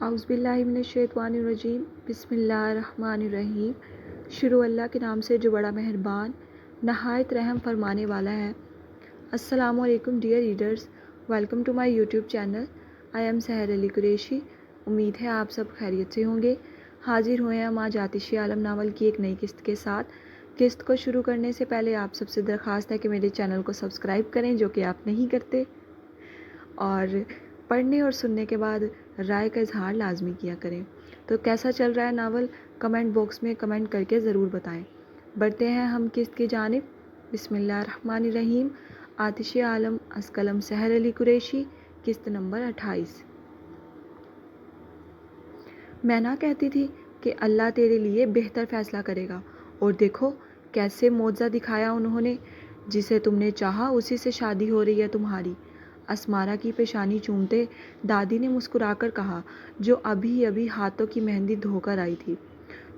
اعوذ باللہ من الشیطان الرجیم بسم اللہ الرحمن الرحیم۔ شروع اللہ کے نام سے جو بڑا مہربان نہایت رحم فرمانے والا ہے۔ السلام علیکم dear readers, welcome to my YouTube channel. I am Sehar Ali Qureshi. امید ہے آپ سب خیریت سے ہوں گے۔ حاضر ہوئے ہیں ہم آج آتشِ عالم ناول کی ایک نئی قسط کے ساتھ۔ قسط کو شروع کرنے سے پہلے آپ سب سے درخواست ہے کہ میرے چینل کو سبسکرائب کریں، جو کہ آپ نہیں کرتے، اور پڑھنے اور سننے کے بعد رائے کا اظہار لازمی کیا کریں۔ تو کیسا چل رہا ہے ناول، کمنٹ باکس میں کمنٹ کر کے ضرور بتائیں۔ بڑھتے ہیں ہم قسط کی جانب۔ بسم اللہ الرحمن الرحیم۔ آتشِ عالم از قلم سحر علی قریشی، قسط نمبر 28۔ میں نہ کہتی تھی کہ اللہ تیرے لیے بہتر فیصلہ کرے گا، اور دیکھو کیسے معجزہ دکھایا انہوں نے۔ جسے تم نے چاہا اسی سے شادی ہو رہی ہے تمہاری۔ اسمارا کی پیشانی چومتے دادی نے مسکرا کر کہا، جو ابھی ہاتھوں کی مہندی دھو کر آئی تھی،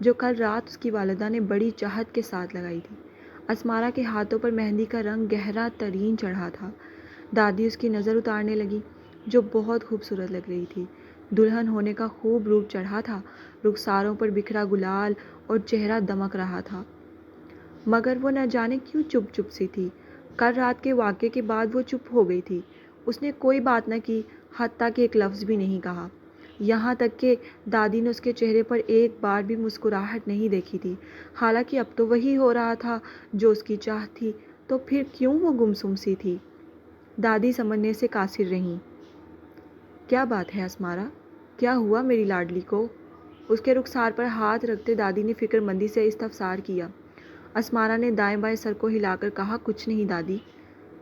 جو کل رات اس کی والدہ نے بڑی چاہت کے ساتھ لگائی تھی۔ اسمارا کے ہاتھوں پر مہندی کا رنگ گہرا ترین چڑھا تھا۔ دادی اس کی نظر اتارنے لگی، جو بہت خوبصورت لگ رہی تھی۔ دلہن ہونے کا خوب روپ چڑھا تھا، رخساروں پر بکھرا گلال اور چہرہ دمک رہا تھا، مگر وہ نہ جانے کیوں چپ سی تھی۔ کل رات کے واقعے کے بعد وہ چپ ہو گئی تھی۔ اس نے کوئی بات نہ کی، حتیٰ کہ ایک لفظ بھی نہیں کہا۔ یہاں تک کہ دادی نے اس کے چہرے پر ایک بار بھی مسکراہٹ نہیں دیکھی تھی۔ حالانکہ اب تو وہی ہو رہا تھا جو اس کی چاہت تھی، تو پھر کیوں وہ گمسم سی تھی؟ دادی سمجھنے سے قاصر رہیں۔ کیا بات ہے اسمارا؟ کیا ہوا میری لاڈلی کو؟ اس کے رخسار پر ہاتھ رکھتے دادی نے فکر مندی سے استفسار کیا۔ اسمارا نے دائیں بائیں سر کو ہلا کر کہا، کچھ نہیں دادی۔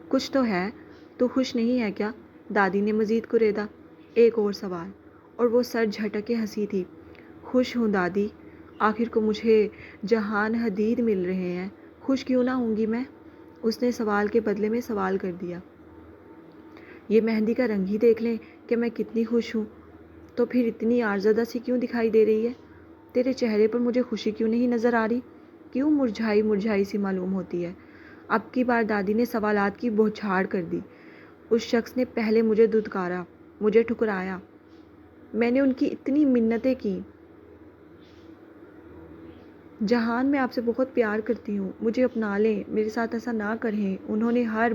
کچھ تو ہے، تو خوش نہیں ہے کیا؟ دادی نے مزید کریدا۔ ایک اور سوال، اور وہ سر جھٹکے ہنسی تھی۔ خوش ہوں دادی، آخر کو مجھے جہان حدید مل رہے ہیں، خوش کیوں نہ ہوں گی میں؟ اس نے سوال کے بدلے میں سوال کر دیا۔ یہ مہندی کا رنگ ہی دیکھ لیں کہ میں کتنی خوش ہوں، تو پھر اتنی آزردہ سی کیوں دکھائی دے رہی ہے؟ تیرے چہرے پر مجھے خوشی کیوں نہیں نظر آ رہی؟ کیوں مرجھائی سی معلوم ہوتی ہے؟ اب کی بار دادی نے سوالات کی بوچھاڑ کر دی۔ اس شخص نے پہلے مجھے دھتکارا، مجھے ٹھکرایا، میں نے ان کی اتنی منتیں کی۔ جہان، میں آپ سے بہت پیار کرتی ہوں، مجھے اپنا لیں، میرے ساتھ ایسا نہ کریں۔ انہوں نے ہر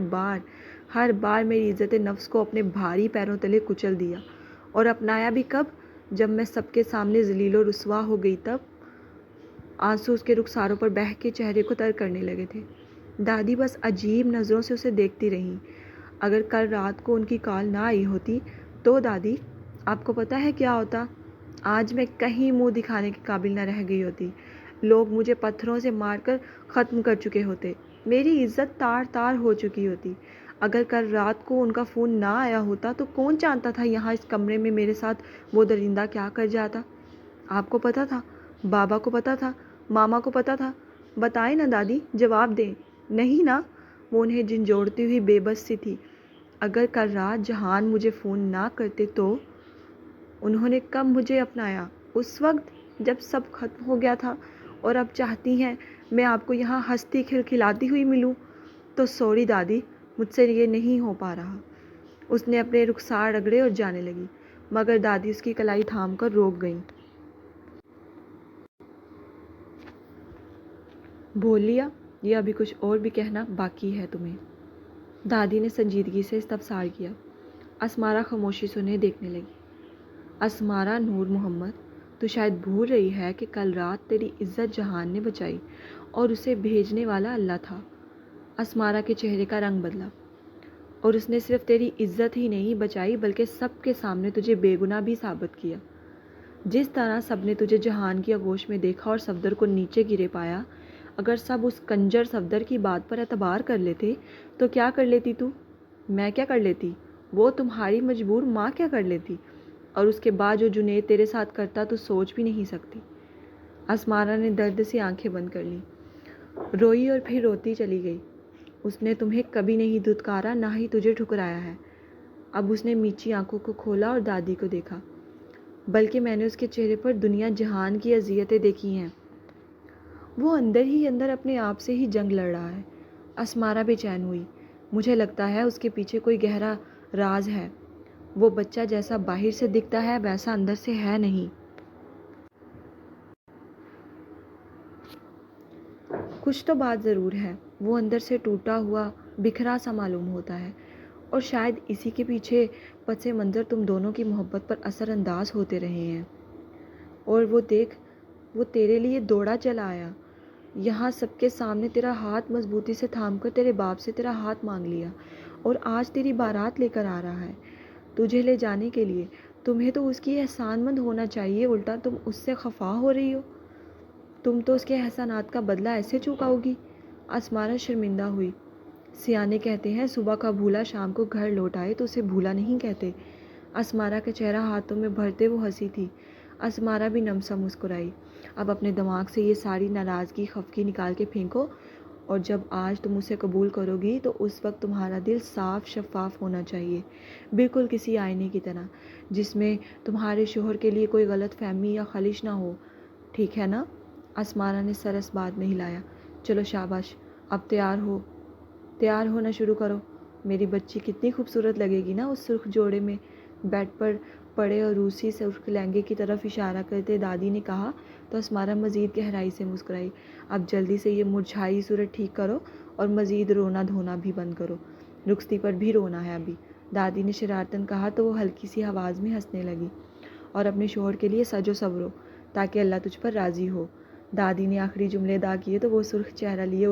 بار میری عزت نفس کو اپنے بھاری پیروں تلے کچل دیا، اور اپنایا بھی کب؟ جب میں سب کے سامنے ذلیل و رسوا ہو گئی تب۔ آنسو اس کے رخساروں پر بہہ کے چہرے کو تر کرنے لگے تھے۔ دادی بس عجیب نظروں سے اسے دیکھتی رہیں۔ اگر کل رات کو ان کی کال نہ آئی ہوتی تو دادی، آپ کو پتہ ہے کیا ہوتا؟ آج میں کہیں منہ دکھانے کے قابل نہ رہ گئی ہوتی۔ لوگ مجھے پتھروں سے مار کر ختم کر چکے ہوتے، میری عزت تار تار ہو چکی ہوتی۔ اگر کل رات کو ان کا فون نہ آیا ہوتا تو کون جانتا تھا یہاں اس کمرے میں میرے ساتھ وہ درندہ کیا کر جاتا؟ آپ کو پتہ تھا، بابا کو پتہ تھا، ماما کو پتہ تھا؟ بتائیں نا دادی، جواب دیں۔ نہیں نا؟ وہ انہیں جھنجھوڑتی ہوئی بے بس سی تھی۔ اگر کل رات جہان مجھے فون نہ کرتے تو؟ انہوں نے کب مجھے اپنایا؟ اس وقت جب سب ختم ہو گیا تھا، اور اب چاہتی ہیں میں آپ کو یہاں ہنستی کھلکھلاتی ہوئی ملوں؟ تو سوری دادی، مجھ سے یہ نہیں ہو پا رہا۔ اس نے اپنے رخسار رگڑے اور جانے لگی، مگر دادی اس کی کلائی تھام کر روک گئیں۔ بول لیا، یا ابھی کچھ اور بھی کہنا باقی ہے تمہیں؟ دادی نے سنجیدگی سے استفسار کیا۔ اسمارا خاموشی سے انہیں دیکھنے لگی۔ اسمارا نور محمد، تو شاید بھول رہی ہے کہ کل رات تیری عزت جہان نے بچائی، اور اسے بھیجنے والا اللہ تھا۔ اسمارا کے چہرے کا رنگ بدلا۔ اور اس نے صرف تیری عزت ہی نہیں بچائی، بلکہ سب کے سامنے تجھے بے گناہ بھی ثابت کیا۔ جس طرح سب نے تجھے جہان کی آغوش میں دیکھا اور صفدر کو نیچے گرے پایا، اگر سب اس کنجر صفدر کی بات پر اعتبار کر لیتے تو کیا کر لیتی تو؟ میں کیا کر لیتی؟ وہ تمہاری مجبور ماں کیا کر لیتی؟ اور اس کے بعد جو جنید تیرے ساتھ کرتا تو سوچ بھی نہیں سکتی۔ اسمارا نے درد سے آنکھیں بند کر لیں، روئی اور پھر روتی چلی گئی۔ اس نے تمہیں کبھی نہیں دھتکارا، نہ ہی تجھے ٹھکرایا ہے۔ اب اس نے میچی آنکھوں کو کھولا اور دادی کو دیکھا، بلکہ میں نے اس کے چہرے پر دنیا جہان کی اذیتیں دیکھی ہیں۔ وہ اندر ہی اندر اپنے آپ سے ہی جنگ لڑ رہا ہے۔ اسمارا بے چین ہوئی۔ مجھے لگتا ہے اس کے پیچھے کوئی گہرا راز ہے۔ وہ بچہ جیسا باہر سے دکھتا ہے ویسا اندر سے ہے نہیں۔ کچھ تو بات ضرور ہے، وہ اندر سے ٹوٹا ہوا بکھرا سا معلوم ہوتا ہے، اور شاید اسی کے پیچھے پس منظر تم دونوں کی محبت پر اثر انداز ہوتے رہے ہیں۔ اور وہ دیکھ، وہ تیرے لیے دوڑا چلا آیا، یہاں سب کے سامنے تیرا ہاتھ مضبوطی سے تھام کر تیرے باپ سے تیرا ہاتھ مانگ لیا، اور آج تیری بارات لے کر آ رہا ہے تجھے لے جانے کے لیے۔ تمہیں تو اس کی احسان مند ہونا چاہیے، الٹا تم اس سے خفا ہو رہی ہو۔ تم تو اس کے احسانات کا بدلہ ایسے چکاؤ گی؟ اسمارا شرمندہ ہوئی۔ سیانے کہتے ہیں صبح کا بھولا شام کو گھر لوٹ آئے تو اسے بھولا نہیں کہتے۔ اسمارا کا چہرہ ہاتھوں میں بھرتے وہ ہنسی تھی۔ اسمارا بھی نم سا مسکرائی۔ اب اپنے دماغ سے یہ ساری ناراضگی خفگی نکال کے پھینکو، اور جب آج تم اسے قبول کرو گی تو اس وقت تمہارا دل صاف شفاف ہونا چاہیے، بالکل کسی آئینے کی طرح، جس میں تمہارے شوہر کے لیے کوئی غلط فہمی یا خلش نہ ہو، ٹھیک ہے نا؟ اسمارا نے سر اس بات میں ہلایا۔ چلو شاباش، اب تیار ہونا شروع کرو۔ میری بچی کتنی خوبصورت لگے گی نا اس سرخ جوڑے میں۔ بیڈ پر پڑے اور روسی سرخ لہنگے کی طرف اشارہ کرتے دادی نے کہا تو اسمارا مزید گہرائی سے مسکرائی۔ اب جلدی سے یہ مرجھائی صورت ٹھیک کرو اور مزید رونا دھونا بھی بند کرو، رخصتی پر بھی رونا ہے ابھی، دادی نے شرارتاً کہا تو وہ ہلکی سی آواز میں ہنسنے لگی۔ اور اپنے شوہر کے لیے سجو سورو تاکہ اللہ تجھ پر راضی ہو۔ دادی نے آخری جملے ادا کیے تو وہ سرخ چہرہ لیے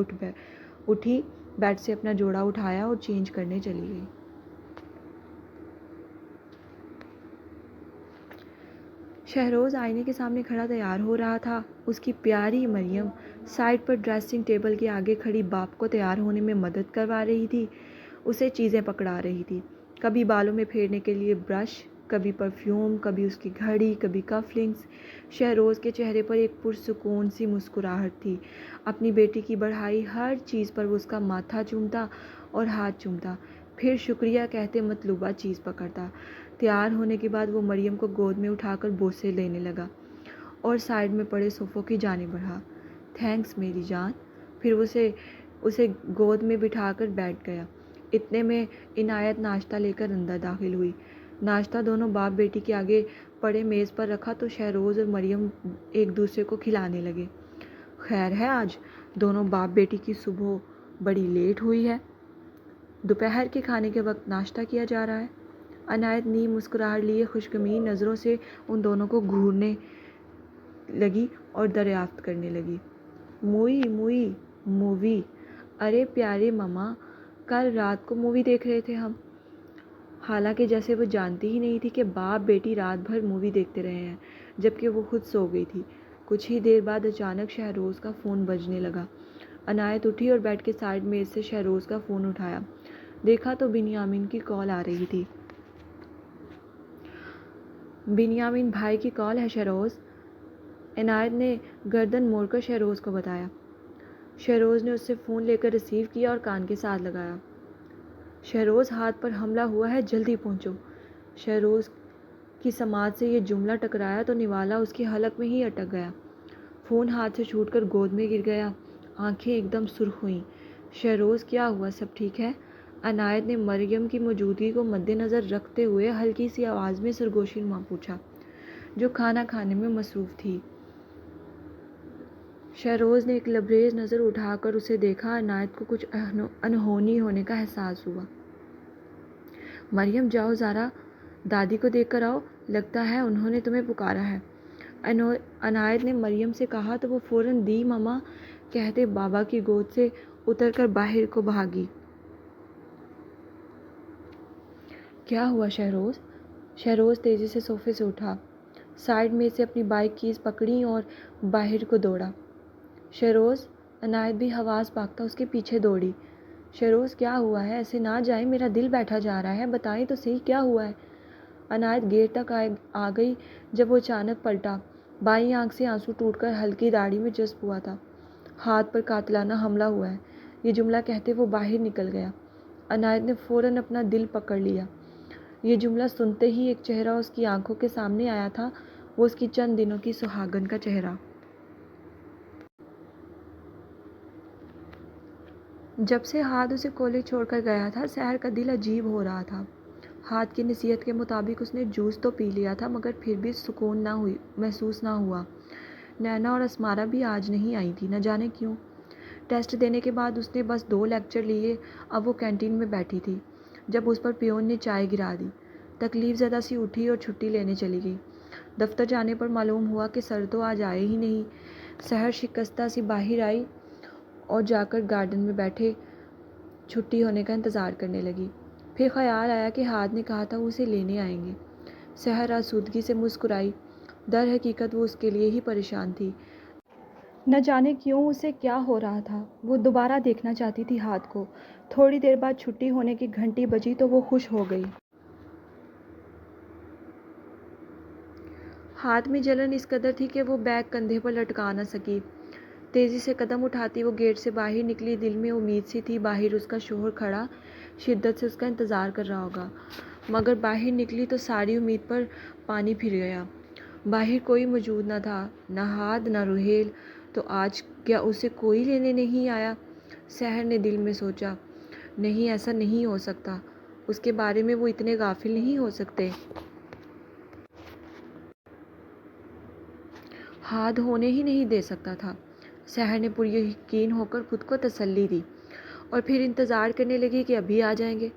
اٹھی، بیڈ سے اپنا جوڑا اٹھایا اور چینج کرنے چلی گئی۔ شہروز آئینے کے سامنے کھڑا تیار ہو رہا تھا۔ اس کی پیاری مریم سائڈ پر ڈریسنگ ٹیبل کے آگے کھڑی باپ کو تیار ہونے میں مدد کروا رہی تھی، اسے چیزیں پکڑا رہی تھی، کبھی بالوں میں پھیرنے کے لیے برش، کبھی پرفیوم، کبھی اس کی گھڑی، کبھی کف لنکس۔ شہروز کے چہرے پر ایک پرسکون سی مسکراہٹ تھی۔ اپنی بیٹی کی بڑھائی ہر چیز پر وہ اس کا ماتھا چومتا اور ہاتھ چومتا، پھر شکریہ کہتے مطلوبہ چیز پکڑتا۔ تیار ہونے کے بعد وہ مریم کو گود میں اٹھا کر بوسے لینے لگا اور سائڈ میں پڑے صوفوں کی جانب بڑھا۔ تھینکس میری جان۔ پھر اسے گود میں بٹھا کر بیٹھ گیا۔ اتنے میں عنایت ناشتہ لے کر اندر داخل ہوئی۔ ناشتہ دونوں باپ بیٹی کے آگے پڑے میز پر رکھا تو شہروز اور مریم ایک دوسرے کو کھلانے لگے۔ خیر ہے آج دونوں باپ بیٹی کی صبح بڑی لیٹ ہوئی ہے، دوپہر کے کھانے کے وقت ناشتہ کیا جا رہا ہے۔ عنایت نیم مسکراہٹ لیے خوشگمین نظروں سے ان دونوں کو گھورنے لگی اور دریافت کرنے لگی۔ مووی، ارے پیارے ماما، کل رات کو مووی دیکھ رہے تھے ہم۔ حالانکہ جیسے وہ جانتی ہی نہیں تھی کہ باپ بیٹی رات بھر مووی دیکھتے رہے ہیں، جبکہ وہ خود سو گئی تھی۔ کچھ ہی دیر بعد اچانک شہروز کا فون بجنے لگا۔ عنایت اٹھی اور بیڈ کے سائڈ میز سے شہروز کا فون اٹھایا، دیکھا تو بنیامین کی کال آ رہی تھی۔ بنیامین بھائی کی کال ہے شہروز، عنایت نے گردن موڑ کر شہروز کو بتایا۔ شہروز نے اس سے فون لے کر ریسیو کیا اور کان کے ساتھ لگایا۔ شہروز ہاتھ پر حملہ ہوا ہے، جلدی پہنچو۔ شہروز کی سماعت سے یہ جملہ ٹکرایا تو نوالا اس کی حلق میں ہی اٹک گیا۔ فون ہاتھ سے چھوٹ کر گود میں گر گیا، آنکھیں ایک دم سرخ ہوئیں۔ شہروز کیا ہوا، سب ٹھیک ہے؟ عنایت نے مریم کی موجودگی کو مد نظر رکھتے ہوئے ہلکی سی آواز میں سرگوشی نما پوچھا، جو کھانا کھانے میں مصروف تھی۔ شہروز نے ایک لبریز نظر اٹھا کر اسے دیکھا۔ عنایت کو کچھ انہونی ہونے کا احساس ہوا۔ مریم جاؤ ذرا دادی کو دیکھ کر آؤ، لگتا ہے انہوں نے تمہیں پکارا ہے، عنایت نے مریم سے کہا تو وہ فوراً دی ماما کہتے بابا کی گود سے اتر کر باہر کو بھاگی۔ کیا ہوا شہروز؟ شہروز تیزی سے صوفے سے اٹھا، سائڈ میں سے اپنی بائک کیز پکڑیں اور باہر کو دوڑا۔ شہروز، عنایت بھی حواس باختہ اس کے پیچھے دوڑی۔ شہروز کیا ہوا ہے؟ ایسے نہ جائیں، میرا دل بیٹھا جا رہا ہے، بتائیں تو صحیح کیا ہوا ہے؟ عنایت گیٹ تک آ گئی جب وہ اچانک پلٹا، بائیں آنکھ سے آنسو ٹوٹ کر ہلکی داڑھی میں جذب ہوا تھا۔ ہاتھ پر قاتلانہ حملہ ہوا ہے، یہ جملہ کہتے وہ باہر نکل گیا۔ عنایت نے فوراً اپنا دل پکڑ لیا۔ یہ جملہ سنتے ہی ایک چہرہ اس کی آنکھوں کے سامنے آیا تھا، وہ اس کی چند دنوں کی سہاگن کا چہرہ۔ جب سے ہاتھ اسے کالج چھوڑ کر گیا تھا، سحر کا دل عجیب ہو رہا تھا۔ ہاتھ کی نصیحت کے مطابق اس نے جوس تو پی لیا تھا مگر پھر بھی سکون محسوس نہ ہوا۔ نینا اور اسمارا بھی آج نہیں آئی تھی، نہ جانے کیوں۔ ٹیسٹ دینے کے بعد اس نے بس 2 لیکچر لیے، اب وہ کینٹین میں بیٹھی تھی جب اس پر پیون نے چائے گرا دی۔ تکلیف زدہ سی اٹھی اور چھٹی لینے چلی گئی۔ دفتر جانے پر معلوم ہوا کہ سر تو آج آئے ہی نہیں۔ سحر شکستہ سی باہر آئی اور جا کر گارڈن میں بیٹھے چھٹی ہونے کا انتظار کرنے لگی۔ پھر خیال آیا کہ ہاد نے کہا تھا وہ اسے لینے آئیں گے۔ سحر آسودگی سے مسکرائی۔ در حقیقت وہ اس کے لیے ہی پریشان تھی۔ نہ جانے کیوں اسے کیا ہو رہا تھا، وہ دوبارہ دیکھنا چاہتی تھی ہاد کو۔ تھوڑی دیر بعد چھٹی ہونے کی گھنٹی بجی تو وہ خوش ہو گئی۔ ہاتھ میں جلن اس قدر تھی کہ وہ بیگ کندھے پر لٹکا نہ سکی۔ تیزی سے قدم اٹھاتی وہ گیٹ سے باہر نکلی۔ دل میں امید سی تھی باہر اس کا شوہر کھڑا شدت سے اس کا انتظار کر رہا ہوگا، مگر باہر نکلی تو ساری امید پر پانی پھر گیا۔ باہر کوئی موجود نہ تھا، نہ ہاد نہ روحیل۔ تو آج کیا اسے کوئی لینے نہیں آیا؟ سحر نے دل میں سوچا۔ نہیں، ایسا نہیں ہو سکتا، اس کے بارے میں وہ اتنے غافل نہیں ہو سکتے۔ ہاد ہونے ہی نہیں دے سکتا تھا۔ سحر نے پر یقین ہو کر خود کو تسلی دی اور پھر انتظار کرنے لگی کہ ابھی آ جائیں گے،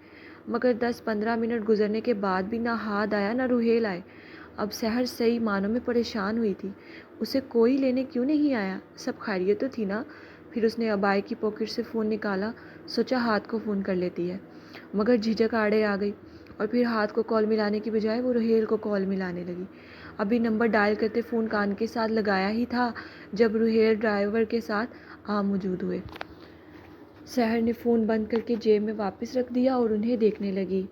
مگر 10-15 منٹ گزرنے کے بعد بھی نہ ہاد آیا نہ روحیل آئے۔ اب سحر صحیح معنوں میں پریشان ہوئی تھی۔ اسے کوئی لینے کیوں نہیں آیا؟ سب خیریت تو تھی نا؟ پھر اس نے ابائے کی پاکٹ سے فون نکالا، سوچا ہاد کو فون کر لیتی ہے، مگر جھجک آڑے آ گئی اور پھر ہاد کو کال ملانے کی بجائے وہ روحیل کو کال ملانے لگی۔ ابھی نمبر ڈائل کرتے فون کان کے ساتھ لگایا ہی تھا جب روحیل ڈرائیور کے ساتھ موجود ہوئے۔ سحر نے فون بند کر کے جیب میں واپس رکھ دیا اور انہیں دیکھنے لگی۔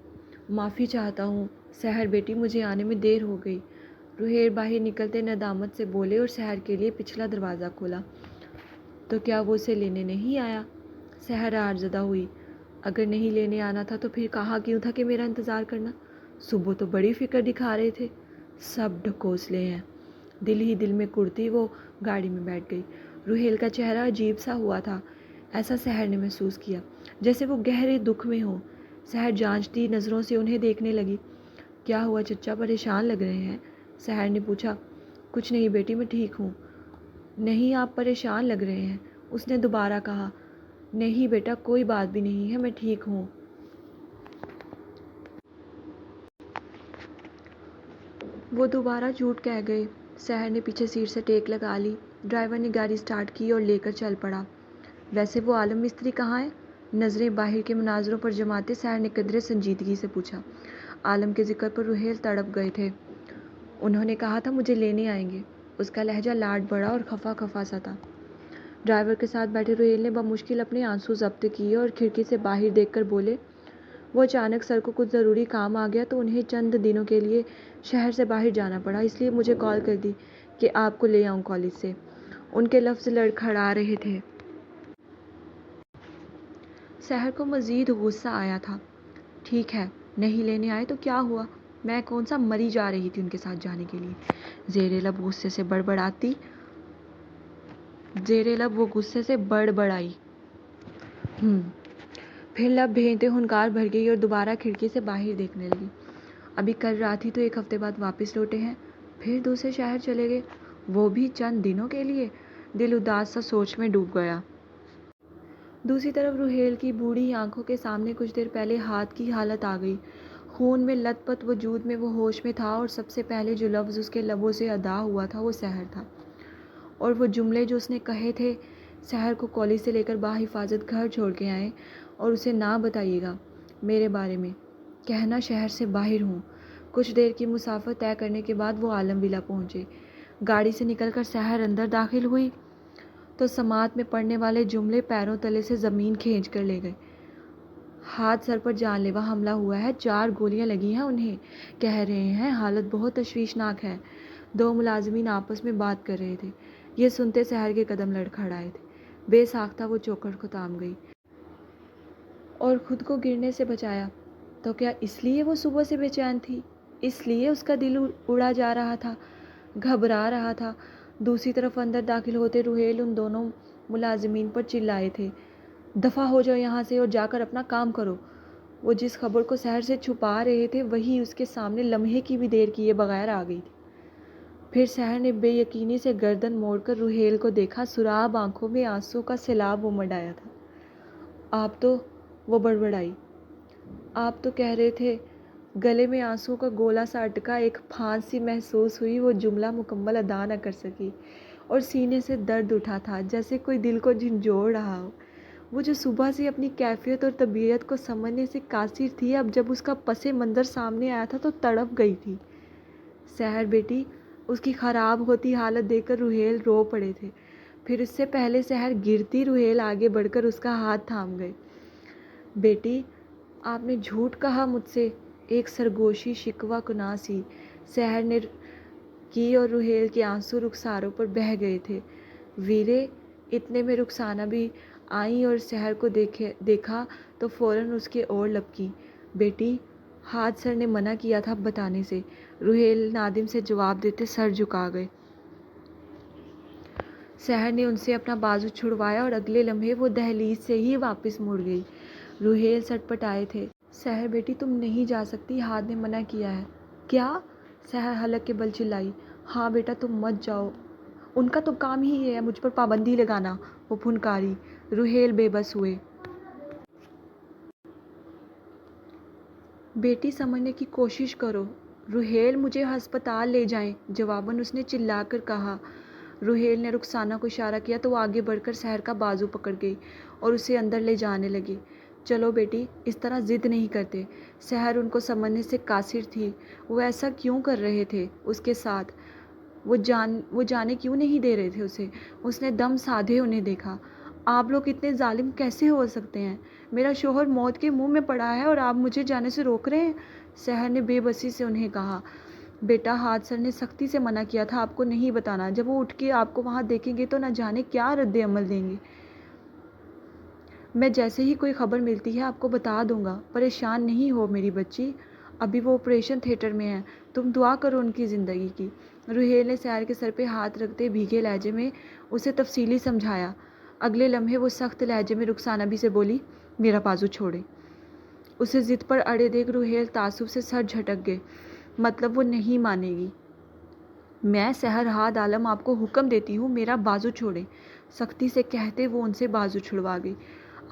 معافی چاہتا ہوں سحر بیٹی، مجھے آنے میں دیر ہو گئی۔ روحیل باہر نکلتے ندامت سے بولے اور سحر کے لیے پچھلا دروازہ کھولا۔ تو کیا وہ اسے لینے نہیں آیا؟ سحر آرزدہ ہوئی۔ اگر نہیں لینے آنا تھا تو پھر کہا کیوں تھا کہ میرا انتظار کرنا؟ صبح تو بڑی فکر دکھا رہے تھے۔ سب ڈھکوسلے ہیں۔ دل ہی دل میں کرتی وہ گاڑی میں بیٹھ گئی۔ روحیل کا چہرہ عجیب سا ہوا تھا، ایسا سحر نے محسوس کیا جیسے وہ گہرے دکھ میں ہو۔ سحر جانچتی نظروں سے انہیں دیکھنے لگی۔ کیا ہوا چچا، پریشان لگ رہے ہیں؟ سحر نے پوچھا۔ کچھ نہیں بیٹی، میں ٹھیک ہوں۔ نہیں، آپ پریشان لگ رہے ہیں، اس نے دوبارہ کہا۔ نہیں بیٹا، کوئی بات بھی نہیں ہے، میں ٹھیک ہوں۔ وہ دوبارہ جھوٹ کہہ گئے۔ سحر نے پیچھے سیٹ سے ٹیک لگا لی۔ ڈرائیور نے گاڑی سٹارٹ کی اور لے کر چل پڑا۔ ویسے وہ عالم مستری کہاں ہے؟ نظریں باہر کے مناظروں پر جماتے سحر نے قدرے سنجیدگی سے پوچھا۔ عالم کے ذکر پر روحیل تڑپ گئے تھے۔ انہوں نے کہا تھا مجھے لینے آئیں گے۔ اس کا لہجہ لاڈ بڑا اور خفا خفا سا تھا۔ ڈرائیور کے ساتھ بیٹھے روحیل نے بمشکل اپنے آنسو ضبط کیے اور کھڑکی سے باہر دیکھ کر بولے، وہ اچانک سر کو کچھ ضروری کام آ گیا تو انہیں چند دنوں کے لیے شہر سے باہر جانا پڑا، اس لیے مجھے کال کر دی کہ آپ کو لے آؤں کالج سے۔ ان کے لفظ لڑکھڑا رہے تھے۔ سحر کو مزید غصہ آیا تھا۔ ٹھیک ہے، نہیں لینے آئے تو کیا ہوا؟ میں کون سا مری جا رہی تھی ان کے ساتھ جانے کے لیے؟ زیر لب غصے سے بڑبڑائی۔ پھر لب بھیجتے ہنکار بھر گئی اور دوبارہ کھڑکی سے باہر دیکھنے لگی۔ ابھی کل رات ہی تو 1 ہفتے بعد واپس لوٹے ہیں، پھر دوسرے شہر چلے گئے، وہ بھی چند دنوں کے لیے۔ دل اداس سا سوچ میں ڈوب گیا۔ دوسری طرف روحیل کی بوڑھی آنکھوں کے سامنے کچھ دیر پہلے ہاتھ کی حالت آ گئی۔ خون میں لت پت وجود میں وہ ہوش میں تھا اور سب سے پہلے جو لفظ اس کے لبوں سے ادا ہوا تھا وہ سحر تھا، اور وہ جملے جو اس نے کہے تھے، سحر کو کالج سے لے کر بحفاظت گھر چھوڑ کے آئیں اور اسے نہ بتائیے گا میرے بارے میں، کہنا شہر سے باہر ہوں۔ کچھ دیر کی مسافت طے کرنے کے بعد وہ عالم ولا پہنچے۔ گاڑی سے نکل کر سحر اندر داخل ہوئی تو سماعت میں پڑنے والے جملے پیروں تلے سے زمین کھینچ کر لے گئے۔ ہاتھ سر پر جان لیوا حملہ ہوا ہے، 4 گولیاں لگی ہیں انہیں، کہہ رہے ہیں حالت بہت تشویشناک ہے۔ 2 ملازمین آپس میں بات کر رہے تھے۔ یہ سنتے سحر کے قدم لڑکھڑائے تھے۔ بے ساختہ وہ چوکھٹ کو تھام گئی اور خود کو گرنے سے بچایا۔ تو کیا اس لیے وہ صبح سے بے چین تھی؟ اس لیے اس کا دل اڑا جا رہا تھا، گھبرا رہا تھا؟ دوسری طرف اندر داخل ہوتے روحیل ان دونوں ملازمین پر چلائے تھے، دفع ہو جاؤ یہاں سے اور جا کر اپنا کام کرو۔ وہ جس خبر کو سحر سے چھپا رہے تھے وہی اس کے سامنے لمحے کی بھی دیر کیے بغیر آ گئی تھی۔ پھر سحر نے بے یقینی سے گردن موڑ کر روحیل کو دیکھا، سراب آنکھوں میں آنسو کا سیلاب امڈ آیا تھا۔ آپ تو وہ بڑبڑائی، آپ تو کہہ رہے تھے، گلے میں آنسو کا گولا سا اٹکا، ایک پھانس سی محسوس ہوئی، وہ جملہ مکمل ادا نہ کر سکی اور سینے سے درد اٹھا تھا جیسے کوئی دل کو جھنجھوڑ رہا ہو۔ وہ جو صبح سے اپنی کیفیت اور طبیعت کو سمجھنے سے قاصر تھی، اب جب اس کا پس منظر سامنے آیا تھا تو تڑپ گئی تھی۔ سحر بیٹی، اس کی خراب ہوتی حالت دیکھ کر روحیل رو پڑے تھے۔ پھر اس سے پہلے سحر گرتی روحیل آگے بڑھ کر اس کا ہاتھ تھام گئے۔ بیٹی، آپ نے جھوٹ کہا مجھ سے، ایک سرگوشی شکوہ کناں سی سحر نے کی اور روحیل کے آنسو رخساروں پر بہہ گئے تھے۔ ویرے، اتنے میں رخسانہ بھی آئیں اور سحر کو دیکھا تو فوراً اس کے اور لپکی۔ بیٹی، حاج سر نے منع کیا تھا بتانے سے، روحیل نادم سے جواب دیتے سر جھکا گئے۔ سحر نے ان سے اپنا بازو چھڑوایا اور اگلے لمحے وہ دہلیز سے ہی واپس مڑ گئی۔ روحیل سٹپٹ آئے تھے۔ سحر بیٹی، تم نہیں جا سکتی، حاج نے منع کیا ہے۔ کیا؟ سحر حلق کے بل چلائی۔ ہاں بیٹا، تم مت جاؤ، ان کا تو کام ہی ہے مجھ پر پابندی لگانا، وہ پھنکاری۔ روحیل بے بس ہوئے۔ بیٹی، سمجھنے کی کوشش کرو۔ روحیل، مجھے ہسپتال لے جائیں، جواباً اس نے چلا کر کہا۔ روحیل نے رخسانہ کو اشارہ کیا تو وہ آگے بڑھ کر سحر کا بازو پکڑ گئی اور اسے اندر لے جانے لگی۔ چلو بیٹی، اس طرح ضد نہیں کرتے۔ سحر ان کو سمجھنے سے قاصر تھی۔ وہ ایسا کیوں کر رہے تھے اس کے ساتھ؟ وہ جانے کیوں نہیں دے رہے تھے اسے؟ اس نے دم سادھے انہیں دیکھا۔ آپ لوگ اتنے ظالم کیسے ہو سکتے ہیں؟ میرا شوہر موت کے منہ میں پڑا ہے اور آپ مجھے جانے سے روک رہے ہیں؟ سحر نے بے بسی سے انہیں کہا۔ بیٹا، حاج سر نے سختی سے منع کیا تھا آپ کو نہیں بتانا، جب وہ اٹھ کے آپ کو وہاں دیکھیں گے تو نہ جانے کیا رد عمل دیں گے۔ میں جیسے ہی کوئی خبر ملتی ہے آپ کو بتا دوں گا۔ پریشان نہیں ہو میری بچی، ابھی وہ آپریشن تھیٹر میں ہیں، تم دعا کرو ان کی زندگی کی۔ روحیل نے سحر کے سر پہ ہاتھ رکھتے بھیگے لہجے میں اسے تفصیلی سمجھایا۔ اگلے لمحے وہ سخت لہجے میں رخسانہ بھی سے بولی، میرا بازو چھوڑے۔ اسے ضد پر اڑے دیکھ روحیل تعصب سے سر جھٹک گئے۔ مطلب وہ نہیں مانے گی؟ میں سحر حاد عالم آپ کو حکم دیتی ہوں، میرا بازو چھوڑیں، سختی سے کہتے وہ ان سے بازو چھڑوا گئی۔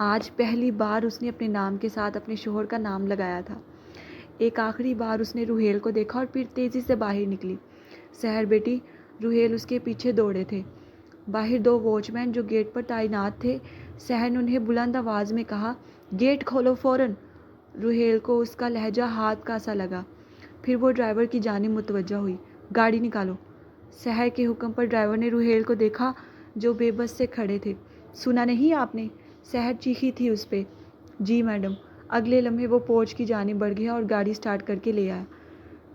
آج پہلی بار اس نے اپنے نام کے ساتھ اپنے شوہر کا نام لگایا تھا۔ ایک آخری بار اس نے روحیل کو دیکھا اور پھر تیزی سے باہر نکلی۔ سحر بیٹی، روحیل اس کے پیچھے دوڑے تھے۔ باہر دو واچ مین جو گیٹ پر تعینات تھے، سحر نے انہیں بلند آواز میں کہا، گیٹ کھولو فوراً۔ روحیل کو اس کا لہجہ ہاتھ کا سا لگا۔ پھر وہ ڈرائیور کی جانب متوجہ ہوئی۔ گاڑی نکالو۔ سحر کے حکم پر ڈرائیور نے روحیل کو دیکھا جو بے بس سے کھڑے تھے۔ سنا نہیں آپ نے؟ سحر چیخی تھی اس پہ۔ جی میڈم۔ اگلے لمحے وہ پورچ کی جانب بڑھ گیا اور گاڑی سٹارٹ کر کے لے آیا۔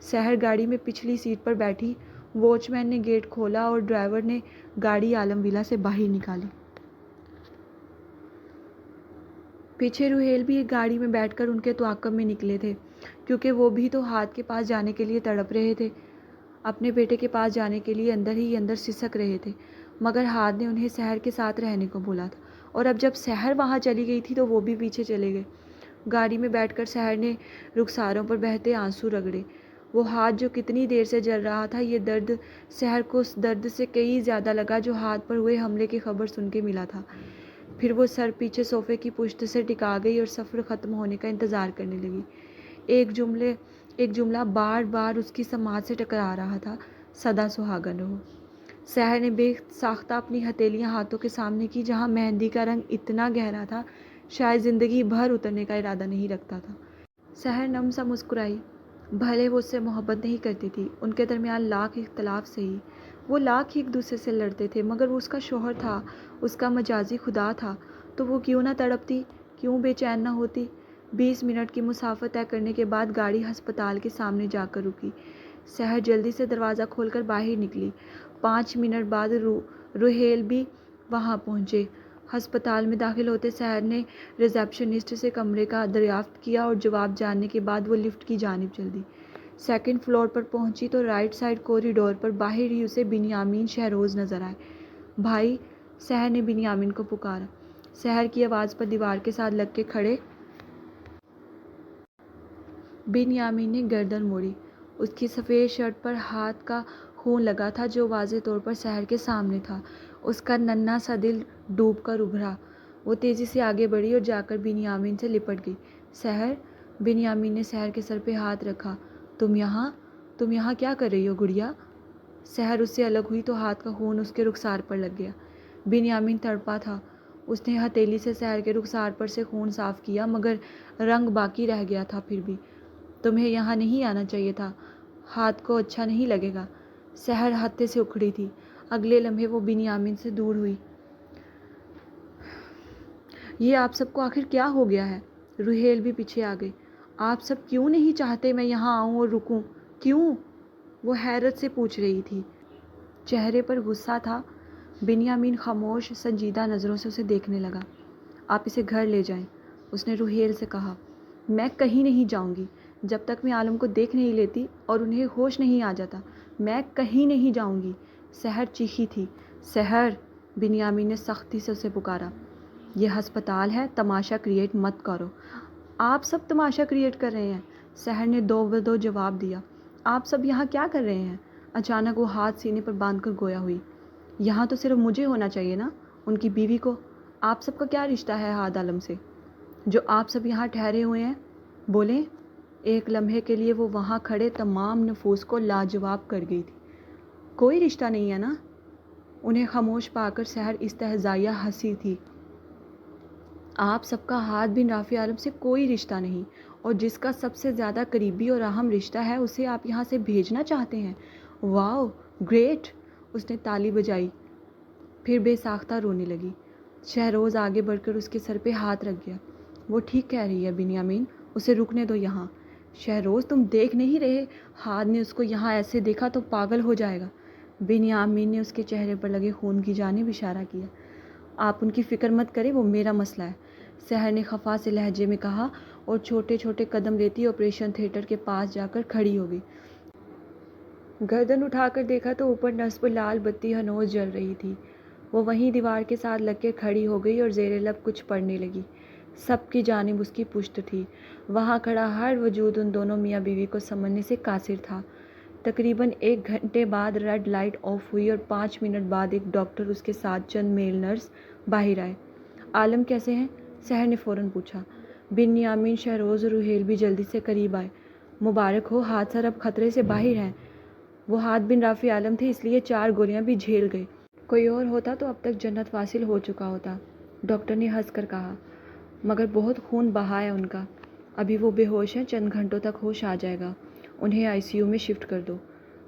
سحر گاڑی میں پچھلی سیٹ پر بیٹھی، واچ مین نے گیٹ کھولا اور ڈرائیور نے گاڑی عالم ویلا سے باہر نکالی۔ پیچھے روحیل بھی ایک گاڑی میں بیٹھ کر ان کے تعاقب میں نکلے تھے، کیونکہ وہ بھی تو ہاتھ کے پاس جانے کے لیے تڑپ رہے تھے، اپنے بیٹے کے پاس جانے کے لیے اندر ہی اندر سسک رہے تھے، مگر ہاتھ نے انہیں سحر کے ساتھ رہنے کو بولا تھا، اور اب جب سحر وہاں چلی گئی تھی تو وہ بھی پیچھے چلے گئے۔ گاڑی میں بیٹھ کر سحر نے رخساروں پر بہتے آنسو رگڑے۔ وہ ہاتھ جو کتنی دیر سے جل رہا تھا، یہ درد سحر کو اس درد سے کئی زیادہ لگا جو ہاتھ پر ہوئے حملے کی خبر سن کے ملا تھا۔ پھر وہ سر پیچھے صوفے کی پشت سے ٹکا گئی اور سفر ختم ہونے کا انتظار کرنے لگی۔ ایک جملہ بار بار اس کی سماعت سے ٹکرا رہا تھا، سدا سہاگن رہو۔ سحر نے بے ساختہ اپنی ہتھیلیاں ہاتھوں کے سامنے کی جہاں مہندی کا رنگ اتنا گہرا تھا شاید زندگی بھر اترنے کا ارادہ نہیں رکھتا تھا۔ سحر نم سا مسکرائی۔ بھلے وہ اس سے محبت نہیں کرتی تھی، ان کے درمیان لاکھ اختلاف سہی، وہ لاکھ ایک دوسرے سے لڑتے تھے، مگر وہ اس کا شوہر تھا، اس کا مجازی خدا تھا، تو وہ کیوں نہ تڑپتی، کیوں بے چین نہ ہوتی۔ 20 منٹ کی مسافت طے کرنے کے بعد گاڑی ہسپتال کے سامنے جا کر رکی۔ سحر جلدی سے دروازہ کھول کر باہر نکلی۔ 5 منٹ بعد روحیل بھی وہاں پہنچے۔ ہسپتال میں داخل ہوتے سحر نے ریسیپشنسٹ سے کمرے کا دریافت کیا اور جواب جاننے کے بعد وہ لفٹ کی جانب چل دی۔ 2nd فلور پر پہنچی تو رائٹ سائڈ کوریڈور پر باہر ہی اسے بنیامین شہروز نظر آئے۔ بھائی، سحر نے بنیامین کو پکارا۔ سحر کی آواز پر دیوار کے ساتھ لگ کے کھڑے بنیامین نے گردن موڑی۔ اس کی سفید شرٹ پر ہاتھ کا خون لگا تھا جو واضح طور پر سحر کے سامنے تھا۔ اس کا ننھا سا دل ڈوب کر ابھرا۔ وہ تیزی سے آگے بڑھی اور جا کر بنیامین سے لپٹ گئی۔ سحر، بنیامین نے سحر کے سر پہ ہاتھ رکھا۔ تم یہاں کیا کر رہی ہو گڑیا؟ سحر اس سے الگ ہوئی تو ہاتھ کا خون اس کے رخسار پر لگ گیا۔ بنیامین تڑپا تھا۔ اس نے ہتھیلی سے سحر کے رخسار پر سے خون صاف کیا مگر رنگ باقی رہ گیا تھا پھر بھی۔ تمہیں یہاں نہیں آنا چاہیے تھا، ہاتھ کو اچھا نہیں لگے گا۔ سحر ہتے سے اکھڑی تھی۔ اگلے لمحے وہ بنیامین سے دور ہوئی۔ یہ آپ سب کو آخر کیا ہو گیا ہے؟ روحیل بھی پیچھے آ گئی۔ آپ سب کیوں نہیں چاہتے میں یہاں آؤں اور رکوں؟ کیوں؟ وہ حیرت سے پوچھ رہی تھی۔ چہرے پر غصہ تھا۔ بنیامین خاموش سنجیدہ نظروں سے اسے دیکھنے لگا۔ آپ اسے گھر لے جائیں، اس نے روحیل سے کہا۔ میں کہیں نہیں جاؤں گی جب تک میں عالم کو دیکھ نہیں لیتی اور انہیں ہوش نہیں آ جاتا۔ میں کہیں نہیں جاؤں گی۔ سحر چیخی تھی۔ سحر، بنیامین نے سختی سے اسے پکارا۔ یہ ہسپتال ہے، تماشا کریٹ مت کرو۔ آپ سب تماشا کریٹ کر رہے ہیں، سحر نے دو بدو جواب دیا۔ آپ سب یہاں کیا کر رہے ہیں؟ اچانک وہ ہاتھ سینے پر باندھ کر گویا ہوئی۔ یہاں تو صرف مجھے ہونا چاہیے نا، ان کی بیوی کو۔ آپ سب کا کیا رشتہ ہے ہاد عالم سے جو آپ سب یہاں ٹھہرے ہوئے ہیں؟ بولیں۔ ایک لمحے کے لیے وہ وہاں کھڑے تمام نفوس کو لاجواب کر گئی تھی۔ کوئی رشتہ نہیں ہے نا؟ انہیں خاموش پا کر سحر استہزائیہ ہنسی تھی۔ آپ سب کا ہاد بن رافع عالم سے کوئی رشتہ نہیں، اور جس کا سب سے زیادہ قریبی اور اہم رشتہ ہے اسے آپ یہاں سے بھیجنا چاہتے ہیں؟ واؤ، گریٹ! اس نے تالی بجائی، پھر بے ساختہ رونے لگی۔ شہروز آگے بڑھ کر اس کے سر پہ ہاتھ رکھ گیا۔ وہ ٹھیک کہہ رہی ہے بنیامین، اسے رکنے دو یہاں۔ شہروز، تم دیکھ نہیں رہے؟ ہاد نے اس کو یہاں ایسے دیکھا تو پاگل ہو جائے گا۔ بنیامین نے اس کے چہرے پر لگے خون کی جانب اشارہ کیا۔ آپ ان کی فکر مت کریں، وہ میرا مسئلہ ہے، سحر نے خفا سے لہجے میں کہا اور چھوٹے چھوٹے قدم لیتی آپریشن تھیٹر کے پاس جا کر کھڑی ہو گئی۔ گردن اٹھا کر دیکھا تو اوپر نصب لال بتی ہنوز جل رہی تھی۔ وہ وہیں دیوار کے ساتھ لگ کے کھڑی ہو گئی اور زیر لب کچھ پڑھنے لگی۔ سب کی جانب اس کی پشت تھی۔ وہاں کھڑا ہر وجود ان دونوں میاں بیوی کو سمجھنے سے قاصر تھا۔ تقریباً 1 گھنٹے بعد ریڈ لائٹ آف ہوئی اور 5 منٹ بعد ایک ڈاکٹر اس کے ساتھ چند میل نرس باہر آئے۔ عالم کیسے ہیں؟ سحر نے فوراً پوچھا۔ بنیامین، شہروز اور روحیل بھی جلدی سے قریب آئے۔ مبارک ہو، ہاد سر اب خطرے سے باہر ہیں۔ وہ ہاد بن رافع عالم تھے اس لیے 4 گولیاں بھی جھیل گئے۔ کوئی اور ہوتا تو اب تک جنت واصل ہو چکا ہوتا، ڈاکٹر نے ہنس کر کہا۔ مگر بہت خون بہا ہے ان کا، ابھی وہ بے ہوش ہیں، چند گھنٹوں تک ہوش آ جائے گا۔ انہیں ICU میں شفٹ کر دو،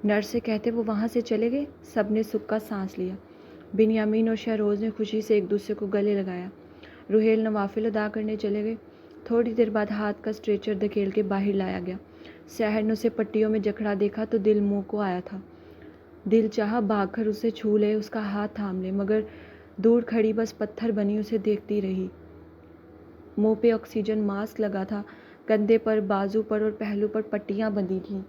نرس سے کہتے وہ وہاں سے چلے گئے۔ سب نے سکھ کا سانس لیا۔ بنیامین اور شہروز نے خوشی سے ایک دوسرے کو گلے لگایا۔ روحیل نوافل ادا کرنے چلے گئے۔ تھوڑی دیر بعد ہاتھ کا اسٹریچر دھکیل کے باہر لایا گیا۔ سحر نے اسے پٹیوں میں جکڑا دیکھا تو دل منہ کو آیا تھا۔ دل چاہا بھاگ کر اسے چھو لے، اس کا ہاتھ تھام لے، مگر دور کھڑی بس پتھر بنی اسے دیکھتی رہی۔ منہ پہ آکسیجن ماسک لگا تھا، کندھے پر، بازو پر اور پہلو پر پٹیاں بندھی تھیں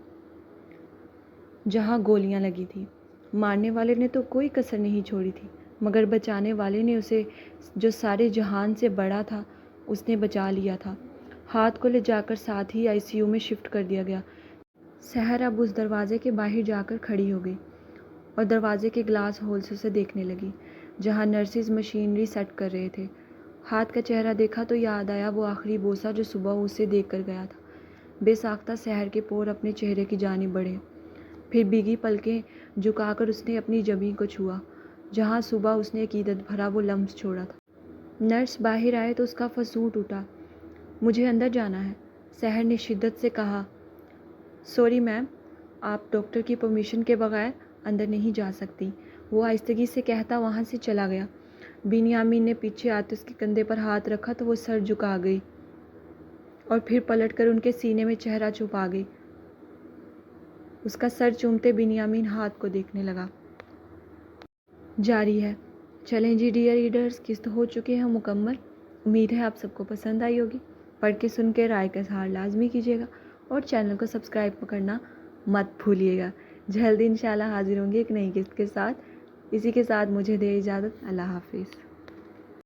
جہاں گولیاں لگی تھیں۔ مارنے والے نے تو کوئی کسر نہیں چھوڑی تھی، مگر بچانے والے نے اسے جو سارے جہان سے بڑا تھا اس نے بچا لیا تھا۔ ہاتھ کو لے جا کر ساتھ ہی ICU میں شفٹ کر دیا گیا۔ سحر اب اس دروازے کے باہر جا کر کھڑی ہو گئی اور دروازے کے گلاس ہول سے اسے دیکھنے لگی جہاں نرسز مشینری سیٹ کر رہے تھے۔ ہاتھ کا چہرہ دیکھا تو یاد آیا وہ آخری بوسہ جو صبح اسے دے کر گیا تھا۔ بے ساختہ سحر کے پور اپنے چہرے کی جانب بڑھے، پھر بھیگی پلکیں جھکا کر اس نے اپنی جبیں کو چھوا جہاں صبح اس نے عقیدت بھرا وہ لمس چھوڑا تھا۔ نرس باہر آئے تو اس کا فسون ٹوٹا۔ مجھے اندر جانا ہے، سحر نے شدت سے کہا۔ سوری میم، آپ ڈاکٹر کی پرمیشن کے بغیر اندر نہیں جا سکتی، وہ آہستگی سے کہتا وہاں سے چلا گیا۔ بنیامین نے پیچھے آتے اس کے کندھے پر ہاتھ رکھا تو وہ سر جھکا گئی اور پھر پلٹ کر ان کے سینے میں چہرہ چھپا گئی۔ اس کا سر چومتے بنیامین ہاتھ کو دیکھنے لگا۔ جاری ہے۔ چلیں جی ڈیئر ریڈرز، قسط ہو چکے ہیں مکمل۔ امید ہے آپ سب کو پسند آئی ہوگی۔ پڑھ کے سن کے رائے کا اظہار لازمی کیجیے گا اور چینل کو سبسکرائب کرنا مت بھولیے گا۔ جلدی انشاءاللہ حاضر ہوں گے ایک نئی قسط کے ساتھ۔ اسی کے ساتھ مجھے دے اجازت، اللہ حافظ۔